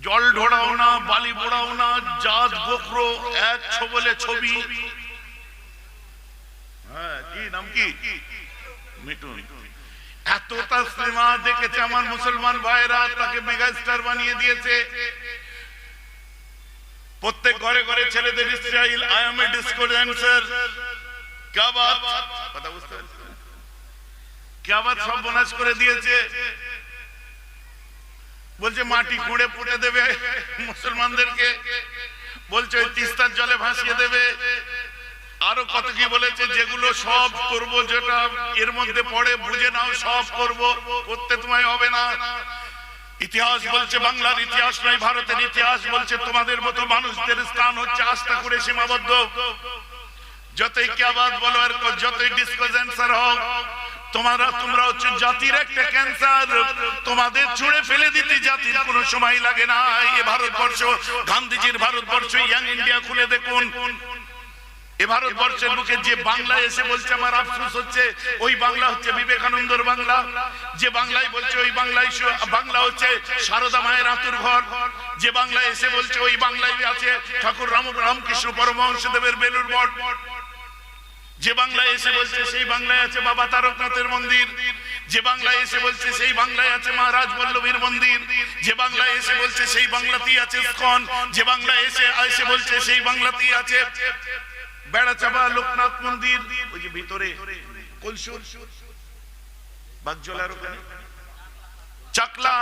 জল ঢোড়াও না, বালি পোড়াও না, জাত গোখরো এক ছবলে ছবি। হ্যাঁ, কি নাম কি? মিঠুন। এতটা সিনেমা দেখেছে আমার মুসলমান ভাইরা, তাকে মেগা স্টার বানিয়ে দিয়েছে। প্রত্যেক ঘরে ঘরে ছেলেদের style, I M A disco dancer. क्या बात, কথা বুঝতে পারছেন? क्या बात সব বনাস করে দিয়েছে। বলছে মাটি খুঁড়ে পুঁতে দেবে মুসলমানদেরকে, বলছে ওই তিস্তার জলে ভাসিয়ে দেবে। আরো কত কি বলেছে, যেগুলো সব করব, যেটা এর মধ্যে পড়ে বুঝে নাও, সব করব, করতে তোমায় হবে না। ইতিহাস বলছে, বাংলার ইতিহাস নয় ভারতের ইতিহাস বলছে, তোমাদের মতো মানুষদের স্থান হচ্ছে আস্থা করে সীমাবদ্ধ। যতই কিয়াবাদ বলো আর যতই ডিস্কো ড্যান্সার হোক, তোমরা হচ্ছে জাতির একটা ক্যান্সার। তোমাদের ছুঁড়ে ফেলে দিতে জাতির কোনো সময় লাগে না। এই ভারতবর্ষ, গান্ধীজির ভারতবর্ষ, ইয়াং ইন্ডিয়া খুলে দেখুন। এ ভারতবর্ষের বুকে যে বাংলা এসে বলছে আমার আফসোস হচ্ছে, ওই বাংলা হচ্ছে বিবেকানন্দর বাংলা। যে বাংলায় বলছে ওই বাংলায়, বাংলা হচ্ছে সারদা মায়ের আতুর ঘর। যে বাংলা এসে বলছে ওই বাংলায় আছে ঠাকুর রামকৃষ্ণ পরমহংসদেবের বেলুর মঠ। যে বাংলায় এসে বলছে সেই বাংলায় আছে বাবা তারকনাথের মন্দির। যে বাংলায় এসে বলছে সেই বাংলায় আছে মহারাজ বল্লভীর মন্দির। যে বাংলায় এসে বলছে সেই বাংলাতেই আছে ইস্কন। যে বাংলায় এসে বলছে সেই বাংলাতেই আছে বেড়াচাপা লোকনাথ মন্দির। ওই যে ভিতরে কলসুর বাগজলার ওখানে চাকলা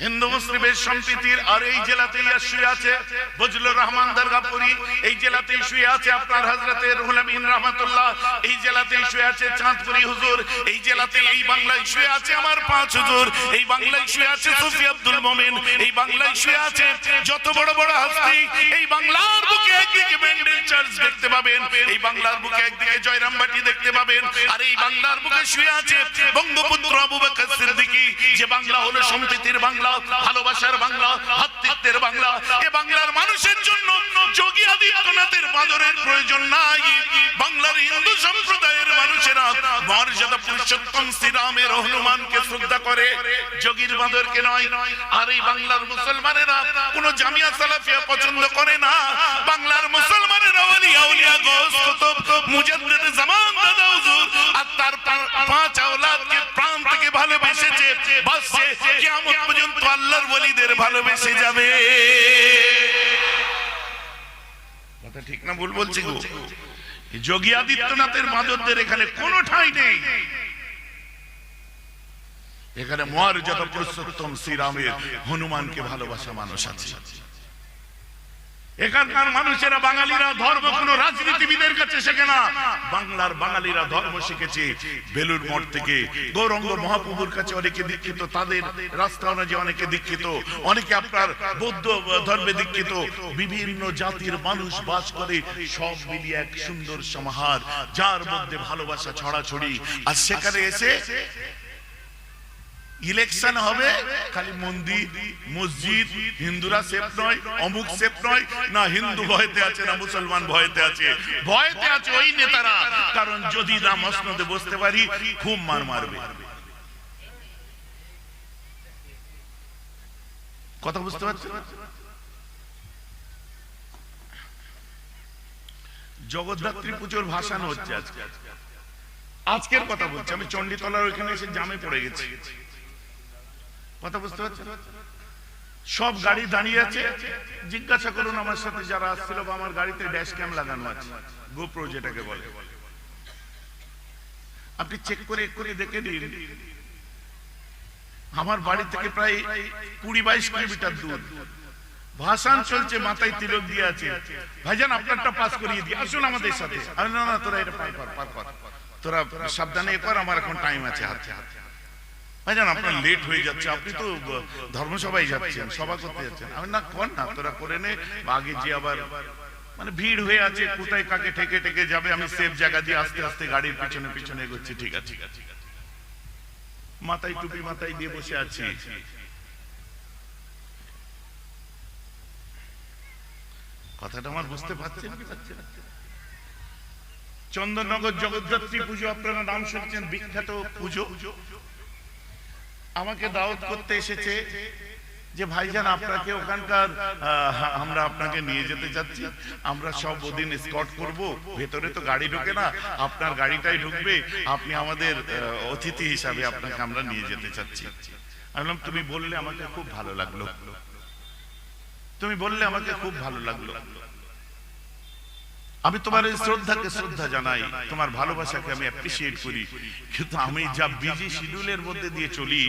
হিন্দু মুসলিমের সম্প্রীতির। আর এই জেলাতেই শুয়ে আছে বজলুর রহমান দরগাপুরি। এই জেলাতেই শুয়ে আছে আপনার হযরতে রুহুল আমিন রহমাতুল্লাহ। এই জেলাতেই শুয়ে আছে চাঁদপুরি হুজুর। এই জেলাতে, এই বাংলায় শুয়ে আছে আমার পাঁচ হুজুর। এই বাংলায় শুয়ে আছে সুফি আব্দুল মোমেন। এই বাংলায় শুয়ে আছে যত বড় বড় হস্তি। এই বাংলার বুকে একদিকে ব্যান্ডেল চার্চ দেখতে পাবেন, এই বাংলার বুকে একদিকে জয়রামবাটি দেখতে পাবেন, আর এই বাংলার বুকে শুয়ে আছে বঙ্গপুত্র আবু বকর সিদ্দিকী। যে বাংলা হলো সম্প্রীতির বাংলা, ভালোবাসার বাংলা, ভ্রাতৃত্বের বাংলা। এ বাংলার মানুষের জন্য যোগী আদিত্যনাথের বাদরের প্রয়োজন নাই। বাংলার হিন্দু সম্প্রদায়ের মানুষেরা মর্যাদা পুরুষোত্তম শ্রীরামের হনুমানকে শ্রদ্ধা করে, যোগীর বাদরকে নয়। আর এই বাংলার মুসলমানেরা কোন জামিয়া সালাফিয়া পছন্দ করে না। বাংলার মুসলমানেরা ওলিয়া উলিয়া গোস কুতুব মুজাদ্দিদ জামান দাদা হুজুর আর তার পাঁচ আওলাদকে প্রাণ থেকে ভালোবেসেছে। বাস কিয়ামত পর্যন্ত আল্লাহর ওলিদের ভালোবেসে যাবে। কথা ঠিক না ভুল বলছি গো? যোগী আদিত্যনাথের মাদরদের এখানে কোনো ঠাঁই নেই। এখানে মর্যাদা পুরুষোত্তম শ্রীরামের হনুমানকে ভালোবাসা মানুষ আছে। এখানকার মানুষেরা, বাঙালিরা ধর্ম কোন রাজনীতিবিদের কাছে শেখে না। বাংলার বাঙালিরা ধর্ম শিখেছে বেলুর মঠ থেকে। গৌরাঙ্গ মহাপ্রভুর কাছে অনেকে দীক্ষিত, তাদের রাস্তা অনুযায়ী অনেকে দীক্ষিত, অনেকে আপনার বৌদ্ধ ধর্মে দীক্ষিত। বিভিন্ন জাতির মানুষ বাস করে, সব মিলিয়ে এক সুন্দর সমাহার, যার মধ্যে ভালোবাসা ছড়াছড়ি। আর সেখানে এসে ইলেকশন হবে, খালি মন্দির মসজিদ হিন্দুরা সেফ নয়, অমুক সেফ নয়, না হিন্দু ভয়তে আছে না মুসলমান ভয়তে আছে। ভয়তে আছে ওই নেতারা, কারণ যদি না মসনদে বসতে পারি খুব মার মারবে। কথা বুঝতে পারছেন? জগদ্ধাত্রী পুজোর ভাসান হচ্ছে আজকে। আজকের কথা বলছি আমি, চণ্ডীতলার ওইখানে এসে জামে পড়ে গেছি। কথা বুঝতে পারছেন? সব গাড়ি দাঁড়িয়ে আছে। জিজ্ঞাসা করুন আমার সাথে যারা আসছিল, আমার গাড়িতে ড্যাশ ক্যাম লাগানো আছে, গোপ্রো যেটাকে বলে। আপনি চেক করে দেখে নিন। আমার বাড়ি থেকে প্রায় 20-22 কিলোমিটার দূর ভাসান চলছে, মাথায় তিলক দিয়ে আছে। ভাইজান আপনারটা পাস করিয়ে দিই, আসুন আমাদের সাথে। না না, তোরা এটা পার কর, তোরা সাবধানে কর, আমার এখন টাইম আছে হাতে। ভাইজান আপনার লেট হয়ে যাচ্ছে, আপনি তো ধর্মসভায় যাচ্ছেন, সভা করতে যাচ্ছেন। আমি না, কর না, তোরা করে নে। আগে যে আবার মানে ভিড় হয়ে আছে, কোথায় কাকে ঠেকে ঠেকে যাবে। আমি সেফ জায়গা দিয়ে আস্তে আস্তে গাড়ির পিছনে পিছনে এগোচ্ছি। ঠিক আছে, মাথায় টুপি মাথায় দিয়ে বসে আছি। কথাটা আমার বুঝতে পারছেন কি পারছেন? চন্দননগর জগদ্ধাত্রী পুজো আপনারা নাম শুনছেন, বিখ্যাত পুজো। আমাকে দাওয়াত করতে এসেছে যে ভাইজান আপনাকে ওখানকার আমরা আপনাকে নিয়ে যেতে চাচ্ছি, আমরা সব ওদিন স্কট করব, ভেতরে তো গাড়ি ঢোকে না, আপনার গাড়িটাই ঢুকবে, আপনি আমাদের অতিথি হিসাবে আপনাকে আমরা নিয়ে যেতে চাচ্ছি। আমি বললাম তুমি বললে আমাকে খুব ভালো লাগলো, তুমি বললে আমাকে খুব ভালো লাগলো, আমি তোমার এই শ্রদ্ধাকে শ্রদ্ধা জানাই, তোমার ভালোবাসাকে আমি অ্যাপ্রিশিয়েট করি, কিন্তু আমি যা বিজি শিডিউলের মধ্যে দিয়ে চলি,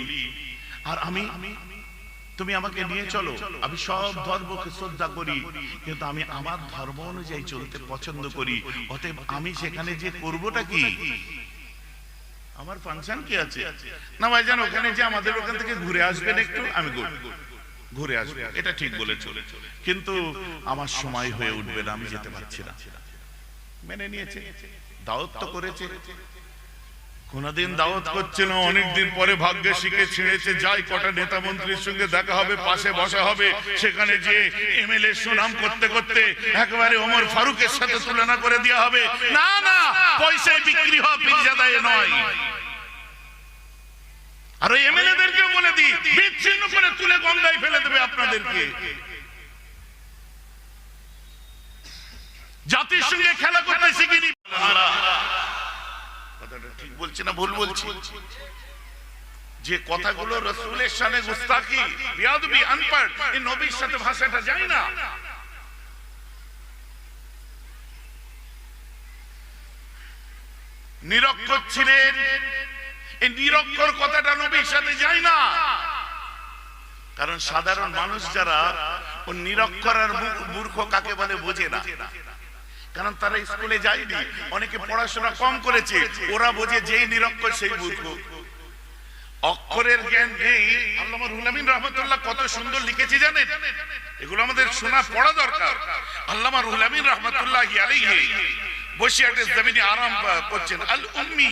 আর আমি তুমি আমাকে নিয়ে চলো, আমি সব ধর্মকে শ্রদ্ধা করি, কিন্তু আমি আমার ধর্ম অনুযায়ী চলতে পছন্দ করি, অতএব আমি সেখানে যে করবোটা কি, আমার ফাংশন কি আছে? না ভাইজান ওখানে যে আমাদের ওখান থেকে ঘুরে আসবেন একটু, আমি ঘুরে আসবো, এটা ঠিক বলেছো, কিন্তু আমার সময় হয়ে উঠবে না, আমি যেতে পারছি না। মেনে নিয়েছে, দাওয়াত তো করেছে, কোনদিন দাওয়াত করছে না, অনেকদিন পরে ভাগ্যে শিখে ছেড়েছে, যাই কটা নেতা মন্ত্রীর সঙ্গে দেখা হবে, পাশে বসা হবে, সেখানে যে এমএলএ সুনাম করতে করতে একেবারে ওমর ফারুকের সাথে তুলনা করে দেওয়া হবে। না না, পয়সায় বিক্রি হওয়া পীরজাদায় নয়। আর ওই এমএলএদেরকে বলে দিই, বিচ্ছিন্ন করে তুলে গঙ্গায় ফেলে দেবে আপনাদেরকে। জাতির সঙ্গে খেলা করতে শিখিনি। কথাটা ঠিক বলছি না ভুল বলছি? যে কথাগুলো রাসূলের শানে গুস্তাখি, বেয়াদবি, আনপড়, এই নবীর সাথে ভাষাটা যায় না। নিরক্ষর ছিলেন, এই নিরক্ষর কথাটা নবীর সাথে যায় না। কারণ সাধারণ মানুষ যারা ও নিরক্ষর আর মূর্খ কাকে বলে বোঝে না, কারণ তারা স্কুলে যায়নি, অনেকে পড়াশোনা কম করেছে, ওরা বোঝে যেই নিরক্ষর সেই মূর্খ। অক্ষরের জ্ঞান নেই। আল্লামা রুহুল আমিন রাহমাতুল্লাহ কত সুন্দর লিখেছে জানেন? এগুলো আমাদের শোনা পড়া দরকার। আল্লামা রুহুল আমিন রাহমাতুল্লাহি আলাইহি বসিয়াটে জমিনে আরাম করছেন, আল উম্মি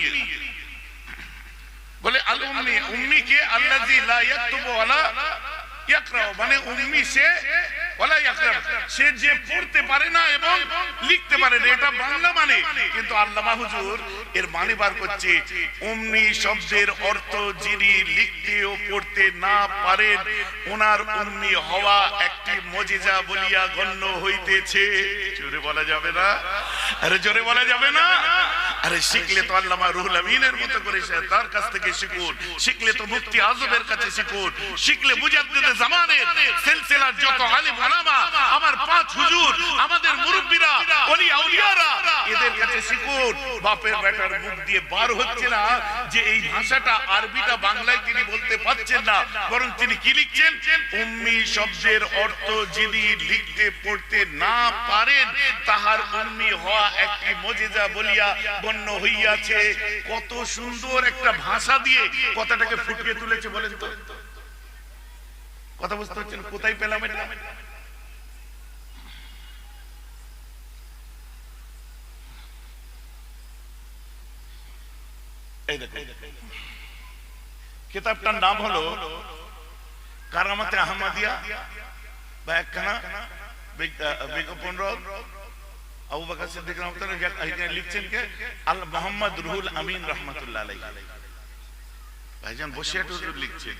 বলে, আল উম্মি, উম্মি কে আল্লাযী লা ইয়াকতুবু ওয়ালা ইয়াকরা, মানে উম্মি সে ওয়ালা ইয়াকরা, সে যে পড়তে পারে না এবং লিখতে পারে না, এটা বাংলা মানে। কিন্তু আল্লামা হুজুর এর মানে বার করছে, উম্মি শব্দের অর্থ যিনি লিখতে ও পড়তে না পারেন, ওনার উম্মি হওয়া একটি মুজিজা বলিয়া গণ্য হইতেছে। জোরে বলা যাবে না? আরে জোরে বলা যাবে না? আরে শিখলে তো আল্লামা রুহুল আমিনের মতো করে তার কাছ থেকে শিখুন, শিখলে তো মুফতি আজমের কাছে শিখুন, শিখলে মুজাদ্দিদে জামানের সিলসিলার যত আলেম উলামা, আমার পাঁচ হুজুর, আমাদের মুরব্বিরা, ওলি আউলিয়ারা, এদের কাছে শিখুন। বাপের বেটার মুখ দিয়ে বার হচ্ছে না যে এই ভাষাটা আরবিটা বাংলায় তিনি বলতে পারছেন না, বরং তিনি কি লিখছেন? উম্মি শব্দের অর্থ যিনি লিখতে পড়তে না পারেন, তাহার উম্মি হওয়া একটি মুজিজা বলিয়া গণ্য হইয়াছে। কত সুন্দর একটা ভাষা দিয়ে কথাটাকে ফুটিয়ে তুলেছে বলেন তো। কথা বুঝতে পারছেন? কোথায় পেলাম এটা? এই দেখো, কিতাবটার নাম হলো কারামাতে আহমদিয়া বা একখানা বিজ্ঞাপন। আবু বকর সিদ্দিক রাহমাতুল্লাহ লিখছেন কে? আল মোহাম্মদ রুহুল আমিন রাহমাতুল্লাহ আলাইহি। ভাইজান বসিয়াট হুজুর লিখছেন।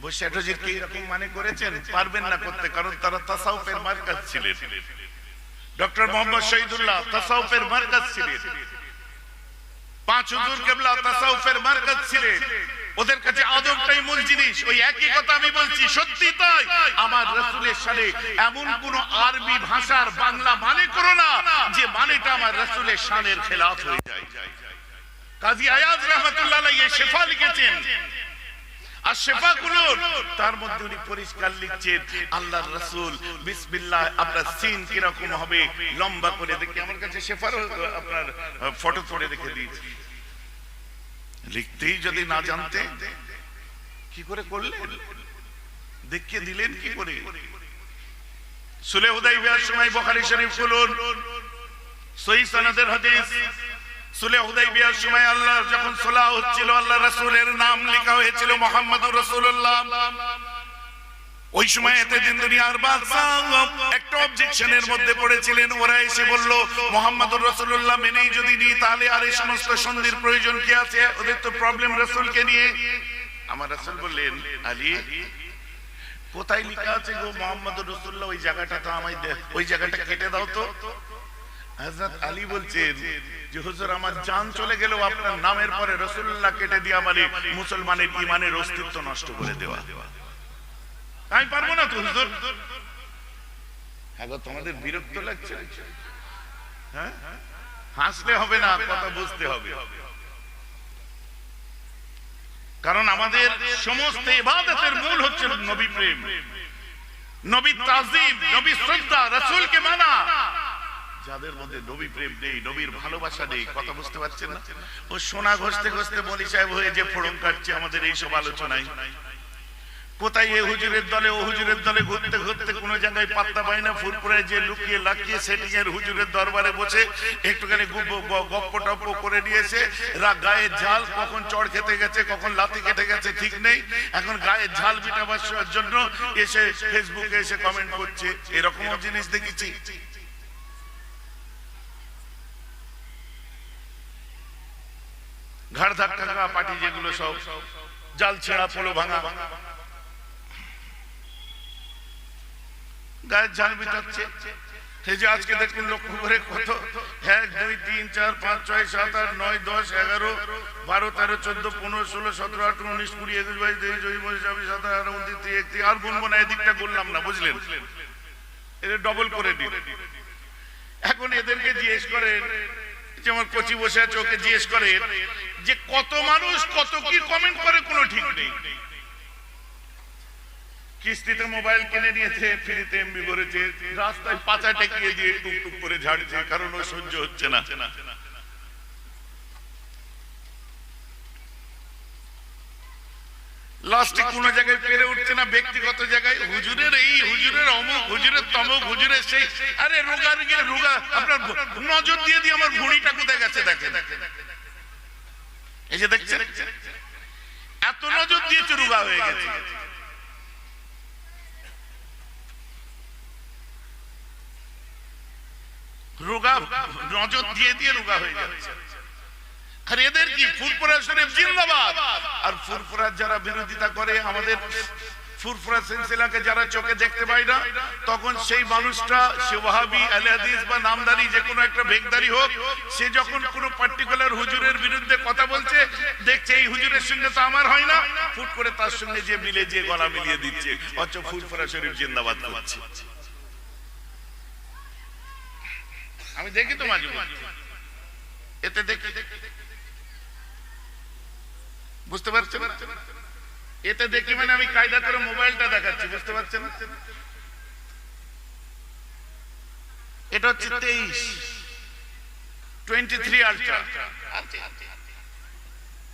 বসিয়াট হুজুর কি এরকম মানে করেছেন? পারবেন না করতে, কারণ তারা তাসাউফের মারকাজ ছিলেন। ডক্টর মোহাম্মদ শহীদুল্লাহ তাসাউফের মারকাজ ছিলেন। পাঁচ হুজুর কেবলা তাসাউফের মারকাজ ছিলেন। ওদের কাছে আদবটাই মূল জিনিস। ওই একই কথা আমি বলছি, সত্যি তাই। আমার রাসূলের সাথে এমন কোন আরবি ভাষার বাংলা মানে করো না যে মানেটা আমার রাসূলের শানের খেলাফ হয়ে যায়। কাজী আয়াজ রাহমাতুল্লাহ আলাইহি শিফা লিখেছেন, আর শিফাগুলো তার মধ্যে উনি পরিষ্কার লিখছেন, আল্লাহর রাসূল বিসমিল্লাহ, আপনার সিন কি রকম হবে লম্বা করে দেখি। আমার কাছে শিফার আপনার ফটো করে রেখে দিয়েছি। লিখতেই যদি না জানতে কি করে করলেন? দেখিয়ে দিলেন কি করে? সুলহ হুদাইবিয়ার সময় বুখারী শরীফ খুলুন, সহিহ সনদের হাদিস। সুলহ হুদাইবিয়ার সময় আল্লাহর যখন সুলহ হচ্ছিল, আল্লাহ রাসূলের নাম লেখা হয়েছিল মুহাম্মদুর রাসূলুল্লাহ। ওই সময় এতে দিন দুনিয়ার বাদশা একটা অবজেকশনের মধ্যে পড়েছিলেন। ওরা এসে বলল, মুহাম্মদুর রাসূলুল্লাহ মেনেই যদি নি, তাহলে আর এই সমস্ত সন্ধির প্রয়োজন কি আছে? ওদের তো প্রবলেম রাসূলকে নিয়ে। আমার রাসূল বললেন, আলী কোথায় লেখা আছে গো মুহাম্মদুর রাসূলুল্লাহ, ওই জায়গাটা তো আমায় ওই জায়গাটা কেটে দাও তো। হযরত আলী বলছেন যে হুজুর আমার জান চলে গেলেও আপনার নামের পরে রাসূলুল্লাহ কেটে দেওয়া মানে মুসলমানের ঈমানের অস্তিত্ব নষ্ট করে দেওয়া। আমি পারবো না তো হুজুর। হ্যাঁ গো, তোমাদের বিরক্ত লাগছে? হ্যাঁ, হাসলে হবে না, কথা বুঝতে হবে। কারণ আমাদের সমস্ত ইবাদতের মূল হচ্ছে নবী প্রেম, নবী তাজিম, নবী শ্রদ্ধা, রাসূলকে মানা। যাদের মধ্যে নবী প্রেম নেই, নবীর ভালোবাসা নেই, কথা বুঝতে পারছেন না? ও সোনা ঘষতে ঘষতে বলি সাহেব হয়ে যে ফোড়ন কাটছে আমাদের এইসব আলোচনায়। কোথায় এ হুজুরের দলে ও হুজুরের দলে ঘুরতে ঘুরতে কোনো জায়গায় পাত্তা পায় না। ফুরপুরায় যে লুকিয়ে লাকিয়ে সেটিং এর হুজুরের দরবারে বসে একটুখানি গপ্প টপ্প করে নিয়েছে। গায়ের ঝাল কখন চড় খেতে গেছে, কখন লাথি কেটে গেছে ঠিক নেই। এখন গায়ের ঝাল মিটাবার জন্য এসে ফেসবুকে এসে কমেন্ট করছে। এরকমও জিনিস দেখেছি। ঘাড় ধাক্কা পার্টি যেগুলো সব জাল ছেঁড়া পোলো ভাঙা গায়ের ঝাল মিটাচ্ছে। সেই যে আজকে দেখুন লক্ষ্য করে কত 1 2 3 4 5 6 7 8 9 10 11 12 13 14 15 16 17 18 19 20 21 22 23 24 25 27 28 29 30 31 আর গুনবো না, এদিকটা বললাম না, বুঝলেন? এটা ডবল করে দিন। এখন এদেরকে জিজ্ঞেস করেন, যেমন কচি বসে আছে, ওকে জিজ্ঞেস করেন যে কত মানুষ কত কি কমেন্ট করে, কোনো ঠিক নেই। কিস্তিতে মোবাইল কিনে নিয়েছে, ফ্রিতে এমবি ভরেছে, রাস্তায় পাচা টেকিয়ে দিয়ে টুকটুক করে ঝাড়ছে, কারণ ও সহ্য হচ্ছে না। লাস্টে কোন জায়গায় পেরে উঠছে না, ব্যক্তিগত জায়গায় হুজুরের এই, হুজুরের অমুক, হুজুরের তমুক, হুজুরের সেই। আরে রোগার গিয়ে রোগা, আপনার নজর দিয়ে দিয়ে আমার ভুঁড়িটা কোথায় গেছে দেখেন। এই যে দেখছেন, এত নজর দিয়েছে রোগা হয়ে গেছে। রোগা নজর দিয়ে দিয়ে রোগা হয়ে যাচ্ছে। আর এদের কি ফুরফুরা শরীফ জিন্দাবাদ। আর ফুরফুরার যারা বিরোধিতা করে, আমাদের ফুরফুরা সিলসিলাকে যারা চোখে দেখতে পায় না, তখন সেই মানুষটা, সে ওয়াহাবি, আহলে হাদিস বা নামদারি যে কোনো একটা ভেকদারি হোক, সে যখন কোনো পার্টিকুলার হুজুরের বিরুদ্ধে কথা বলছে, দেখছে এই হুজুরের সঙ্গে তো আমার হয় না, ফুট করে তার সঙ্গে যে মিলে যে গলা মিলিয়ে দিচ্ছে, অথচ ফুরফুরা শরীফ জিন্দাবাদ করছে। আমি দেখি তো মাঝে মাঝে, এতে দেখি, বুঝতে পারছেন? এতে দেখি মানে আমি কায়দা করে মোবাইলটা দেখাচ্ছি, বুঝতে পারছেন? এটা হচ্ছে 23 আলট্রা,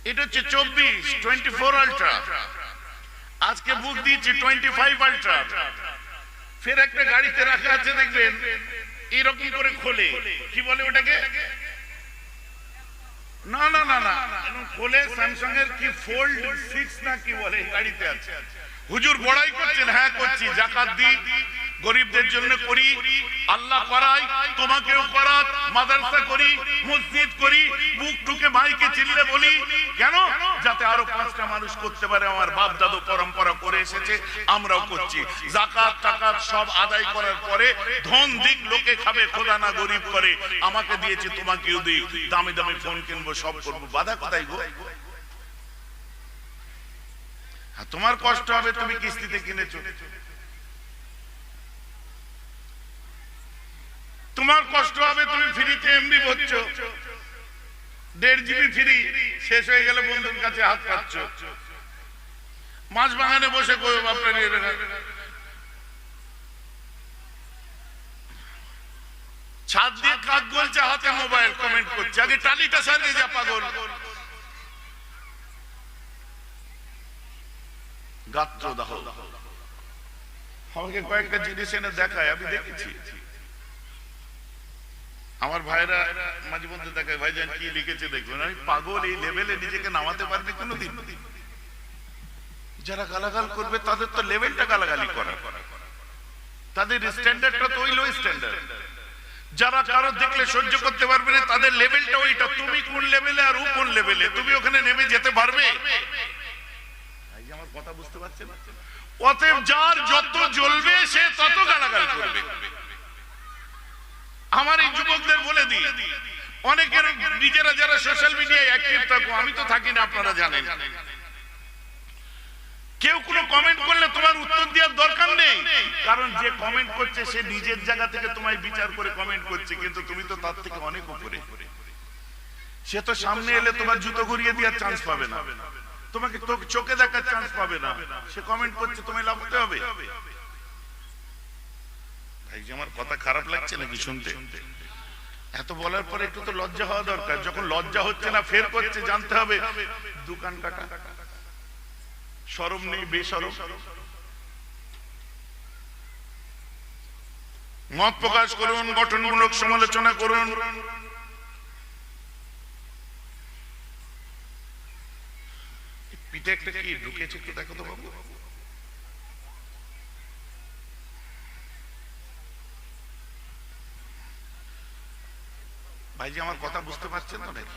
এটা হচ্ছে 24 আলট্রা, আজকে বুক দিয়েছি 25 আলট্রা। ফের একটা গাড়িতে রাখা আছে, দেখবেন এরকম করে খোলে, কি বলে ওটাকে, না না না না খোলে, স্যামসাং এর কি ফোল্ড 6 না কি বলে, গাড়িতে আছে। হুজুর বড়াই করছেন, হ্যাঁ করছি, জাকাত দিই, গরিবদের জন্য করি, আল্লাহ করাই, তোমাকেও করাত, মাদ্রাসা করি, মসজিদ করি, বুক ঠুকে ভাইকে চিল্লে বলি, কেন? যাতে আরো 5টা মানুষ করতে পারে। আমার বাপ দাদু পরম্পরা করে এসেছে, আমরাও করছি। জাকাত টাকাত সব আদায় করার পরে ধন দিক, লোকে খাবে, খোদা না গরিব করে, আমাকে দিয়েছে তোমাকেও দিই, দামি দামি ফোন কিনবো, সব করবো, বাধা কোথায় গো? তোমার কষ্ট হবে, তুমি কিস্তিতে কিনেছো, তোমার কষ্ট হবে, তুমি ফ্রিতে এমবি ভরছো, 1.5 GB ফ্রি, শেষ হয়ে গেলে বন্ধুর কাছে হাত পাচ্ছ, মাছ বাগানে বসে আপনার ছাদ দিয়ে কাক বলছে, হাতে মোবাইল, কমেন্ট করছে, আগে টালিটা সারিয়ে যা পাগল। গাত্র দাহ আমাকে কয়েকটা জিনিস এনে দেখায়, আমি দেখেছি। আমার ভাইরা মাঝে মধ্যে দেখায়, ভাইজান কি লিখেছে দেখবেন। আমি পাগল, এই লেভেলে নিজেকে নামাতে পারবি কোনোদিন? যারা গালাগাল করবে তাদের তো লেভেলটা গালাগালি করা, তাদের স্ট্যান্ডার্ডটা তো ওই লো স্ট্যান্ডার্ড। যারা কারো দেখলে সহ্য করতে পারবে না, তাদের লেভেলটা ওইটা। তুমি কোন লেভেলে আর ও কোন লেভেলে, তুমি ওখানে নেমে যেতে পারবে? কথা বুঝতে পারছেন? অতএব যার যত জ্বলবে সে তত গালাগাল করবে। আমার এই যুবকদের বলে দিই, অনেকের নিজেরা যারা সোশ্যাল মিডিয়ায় অ্যাক্টিভ থাকো, আমি তো থাকি না, আপনারা জানেন, কেউ কোনো কমেন্ট করলে তোমার উত্তর দেওয়ার দরকার নেই, কারণ যে কমেন্ট করছে সে নিজের জায়গা থেকে তোমায় বিচার করে কমেন্ট করছে, কিন্তু তুমি তো তার থেকে অনেক উপরে। সে তো সামনে এলে তোমার জুতো ঘুরিয়ে দেওয়ার চান্স পাবে না, তোমাকে চোখে দেখার চান্স পাবে না, সে কমেন্ট করছে, তোমায় লাফাতে হবে। ভাই যে আমার কথা খারাপ লাগছে নাকি শুনতে? এত বলার পরে একটু তো লজ্জা হওয়া দরকার। যখন লজ্জা হচ্ছে না ফের করছে, জানতে হবে দোকান কাটা, শরম নেই, বেশরম। মত প্রকাশ করুন, গঠনমূলক সমালোচনা করুন। পিঠে একটা কি ঢুকেছে একটু দেখো তো বাবু। ভাই যে আমার কথা বুঝতে পারছেন তো নাকি?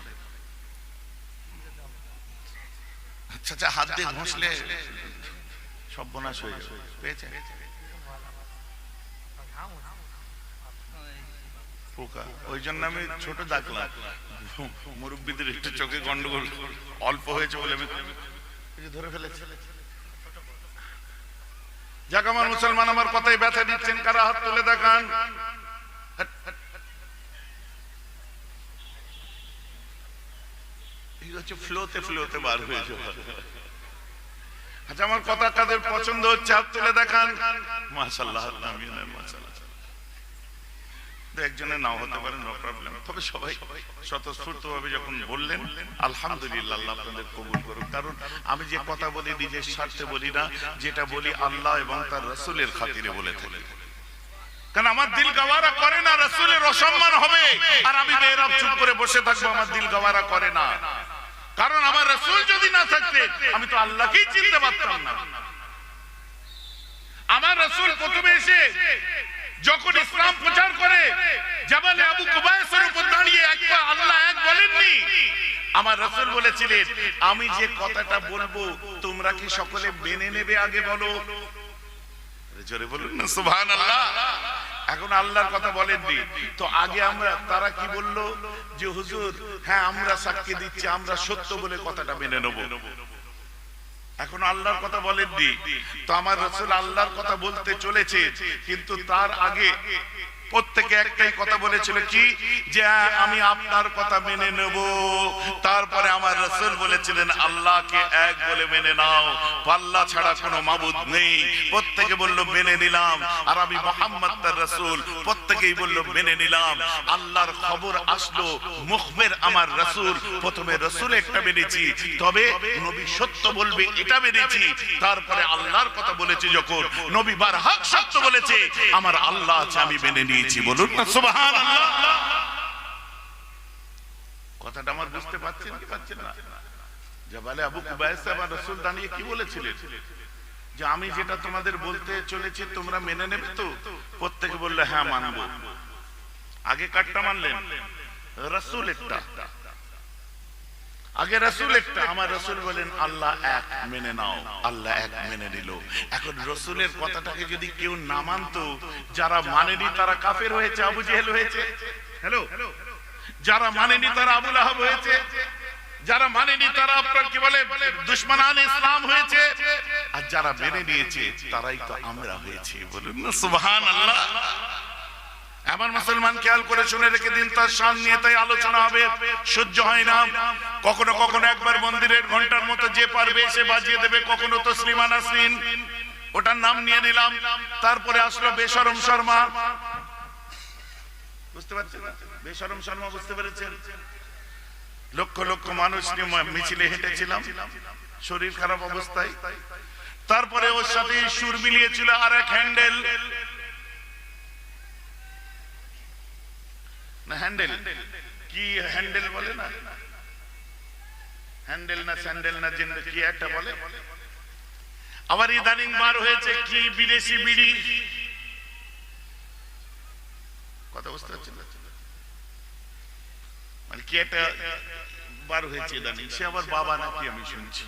আচ্ছা আচ্ছা, হাত দিয়ে ঘষলে সর্বনাশ হয়ে যাবে। পেয়েছে পোকা, ওই জন্য আমি ছোট ডাকলাম। মুরব্বীদের একটু চোখে গন্ডগোল অল্প হয়েছে বলে আমি ধরে ফেলেছি। যাক আমার মুসলমান, আমার কথাই ব্যথা দিচ্ছেন কারা? হাত তুলে দেখান। ফ্লোতে ফ্লোতে বার হয়ে যাবে। আচ্ছা আমার কথা কাদের পছন্দ হচ্ছে হাত তুলে দেখান। মাশাআল্লাহ, মাশাআল্লাহ। একজনের নাও হতে পারে, নো প্রবলেম। তবে সবাই স্বতঃস্ফূর্তভাবে যখন বললেন আলহামদুলিল্লাহ, আল্লাহ আপনাদের কবুল করুন। কারণ আমি যে কথা বলি নিজের স্বার্থে বলি না, যেটা বলি আল্লাহ এবং তার রাসূলের খাতিরে বলে থাকি। কারণ আমার দিল গাওয়ারা করে না রাসূলের অসম্মান হবে, আর আমি বেরব চুপ করে বসে থাকবো, আমার দিল গাওয়ারা করে না। কারণ আমার রাসূল যদি না থাকতে আমি তো আল্লাহকেই চিনতে পারতাম না। আমার রাসূল প্রথমে এসে যখন ইসলাম প্রচার করে জাবালে আবু কুবাইসের উপর দাঁড়িয়ে একবার আল্লাহ এক বলেননি। আমার রাসূল বলেছিলেন, আমি যে কথাটা বলবো তোমরা কি সকলে মেনে নেবে? আগে বলো, জোরে বলুন না সুবহানাল্লাহ। এখন আল্লাহর কথা বলেননি তো আগে আমরা, তারা কি বললো যে হুজুর হ্যাঁ আমরা সাক্ষী দিচ্ছি, আমরা সত্য বলে কথাটা মেনে নেব। এখন আল্লাহর কথা বলেননি তো আমার রাসূল আল্লাহর কথা বলতে চলেছে, কিন্তু তার আগে প্রত্যেকে একটাই কথা বলেছিল কি, যে আমি আপনার কথা মেনে নেব। তারপরে আমার রাসূল বলেছিলেন আল্লাহকে এক বলে মেনে নাও, আল্লাহ ছাড়া কোনো মাবুদ নেই। প্রত্যেকে বলল মেনে নিলাম। আর আমি মুহাম্মদ তার রাসূল, প্রত্যেকেই বলল মেনে নিলাম। আল্লাহর খবর আসলো, মুখবের আমার রাসূল, প্রথমে রাসূল একটা মেনেছি, তবে নবী সত্য বলবে এটা মেনেছি। তারপরে আল্লাহর কথা বলেছি, যখন নবী বারহাক সত্য বলেছে, আমার আল্লাহ আছে আমি মেনে নিই। বলুন না সুবহানাল্লাহ। কথাটা আমার বুঝতে পারছেন কি পাচ্ছেন না? জাবালে আবু কুবাইস আবার রাসূল দাঁড়িয়ে কি বলেছিলেন, যে আমি যেটা তোমাদের বলতে চলেছি তোমরা মেনে নেবে তো? প্রত্যেকে বললে হ্যাঁ মানবো। আগে কাটটা মানলেন? রাসূল একটা, আগে রাসূল একটা। আমার রাসূল বলেন আল্লাহ এক, মেনে নাও। আল্লাহ এক মেনে নিল। এখন রাসূলের কথাটাকে যদি কেউ না মানতো, যারা মানেনি তারা কাফের হয়েছে, আবু জেহেল হয়েছে। হ্যালো, যারা মানেনি তারা আবু লাহাব হয়েছে, যারা মানেনি তারা আপনার কি বলে দুশমনান ইসলাম হয়েছে, আর যারা মেনে নিয়েছে তারাই তো আমরা হয়েছি। বলুন না সুবহানাল্লাহ। আমার মুসলমান খেয়াল করে শুনে রেখে দিন, তার শান নিয়ে তাই আলোচনা হবে, সহ্য হয় না। কখনো কখনো একবার মন্দিরের ঘন্টার মতো যে পারবে সে বাজিয়ে দেবে, কখনো তসলিমা নাসরিন, ওটার নাম নিয়ে নিলাম। তারপরে আসলো বেশরম শর্মা, বুঝতে পারছেন? বেশরম শর্মা বুঝতে পেরেছেন? লক্ষ লক্ষ মানুষ নিয়ে মিছিলে হেঁটেছিলাম শরীর খারাপ অবস্থায়। তারপরে ওর সাথে সুর মিলিয়েছিল আর এক হ্যান্ডেল না, হ্যান্ডেল কি হ্যান্ডেল বলে না, হ্যান্ডেল না স্যান্ডেল না কি একটা বলে। আবার ইদানিং বার হয়েছে কি বিদেশি বিড়ি, কথা বুঝতে পারছেন? মানে কি একটা বার হয়েছে ইদানিং, সে আবার বাবা নাকি আমি শুনছি।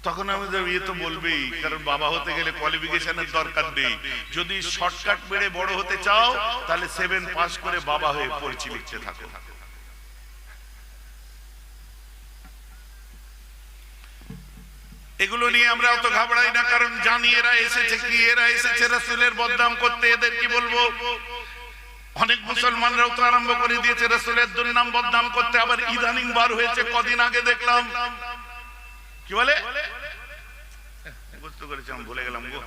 তখন আমাদের ইয়ে তো বলবেই, কারণ বাবা হতে গেলে কোয়ালিফিকেশনের দরকার নেই। যদি শর্টকাট মেরে বড় হতে চাও তাহলে 7 পাস করে বাবা হয়ে পড়ছি লিখতে থাকো। এগুলো নিয়ে আমরা অত ঘাবড়াই না, কারণ জানি এরা এসেছে কি, এরা এসেছে রাসূলের বদনাম করতে। এদের কি বলবো, অনেক মুসলমানরাও তো আরম্ভ করে দিয়েছে রাসূলের দুর্নাম বদনাম করতে। আবার ইদানিং বার হয়েছে, কদিন আগে দেখলাম কি বলে, বুঝতে করেছি আমি ভুলে গেলাম গো,